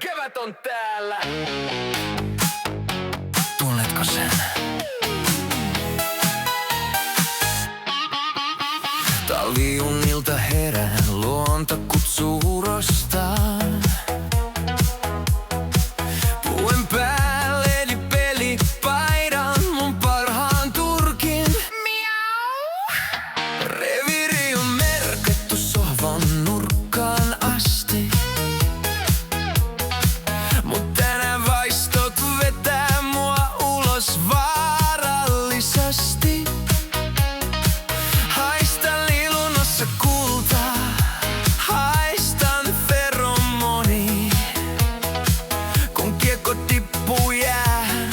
Kevät on täällä. Tunnetko sen? Talviunilta herään, luonto kutsuu urostaan. Puen päälleni pelipaidan, mun parhaan turkin. Miau! Reviiri on merkattu sohvan nurkkaan asti. Mut tänään vaistot vetää mua ulos vaarallisesti. Haistan lilunossa kultaa, haistan feromoni. Kun kiekko tippuu jäähän,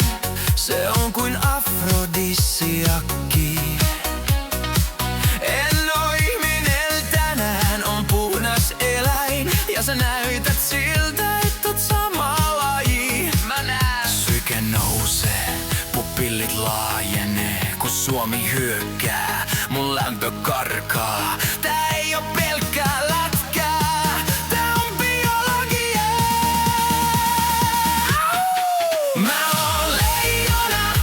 se on kuin afrodisiakki. En oo ihminen tänään, on puhdas eläin. Ja sä näytät siltä, et oot sama laji. Mä näen syke nousee, pupillit laajenee. Kun Suomi hyökkää, mun lämpö karkaa. Tää ei oo pelkkää lätkää, tää on biologiaa. Mä oon leijona,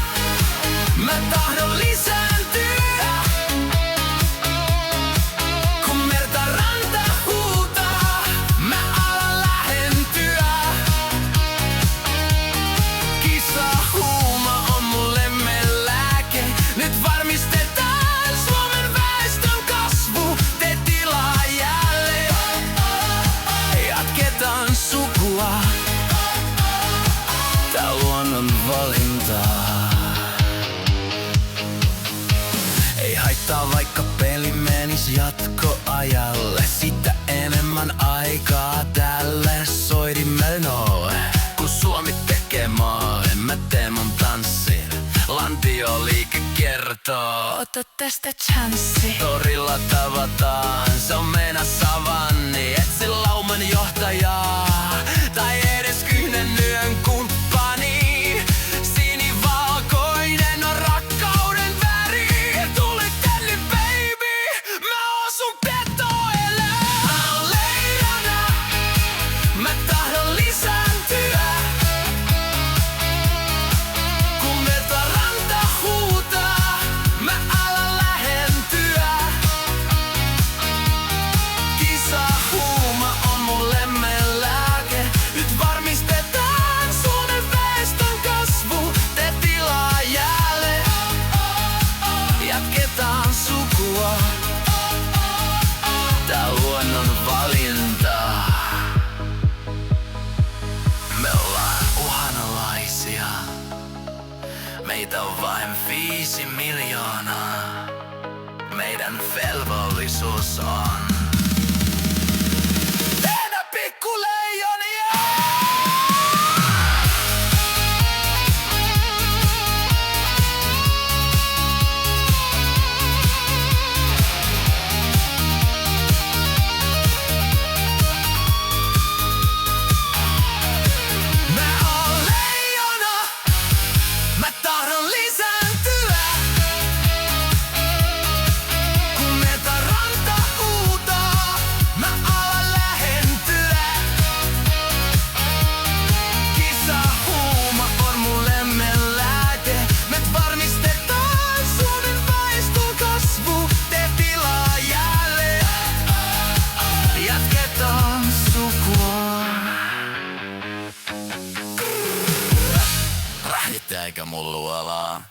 mä tahdon lisääntyä. Kun merta ranta huutaa, mä alan lähentyä. Kissahuuma on mun lemmenlääke. Nyt varmistetaan Suomen väestön kasvu. Tee tilaa jälleen, jatketaan sukua. Tää luonnon valintaa. Ei haittaa vaikka peli menis jatkoajalle. Sitä enemmän aikaa tälle soidimelle. Kun Suomi tekee maalin, mä teen mun tanssin. Lantioliike kertoo, ota tästä chanssi. Torilla tavataan, se on meidän savanni. Etsi lauman johtajaa, tai edes yhden yön kumppani. Sinivalkoinen on rakkauden väri. Tule tänne baby, mä oon sun petoeläin. Mä oon leijona, mä tahdon lisääntyä. Kun merta ranta huutaa, mä alan lähentyä. Kissahuuma on mun lemmenlääke. Nyt varmistetaan Suomen väestön kasvu. Tee tilaa jälleen, jatketaan sukua. Tää luonnon valinta. Me ollaan uhanalaisia. Meitä on vain 5 miljoonaa. Meidän velvollisuus on tehdä pikkuleijonia! Mä oon leijona, mä tahdon lisääntyä. Kun merta ranta huutaa, mä alan lähentyä. Kissahuuma on mun lemmenlääke. Me varmistetaan Suomen väestön kasvu. Tee tilaa jälleen, jatketaan sukua. Rähdittääkö mun luolaa?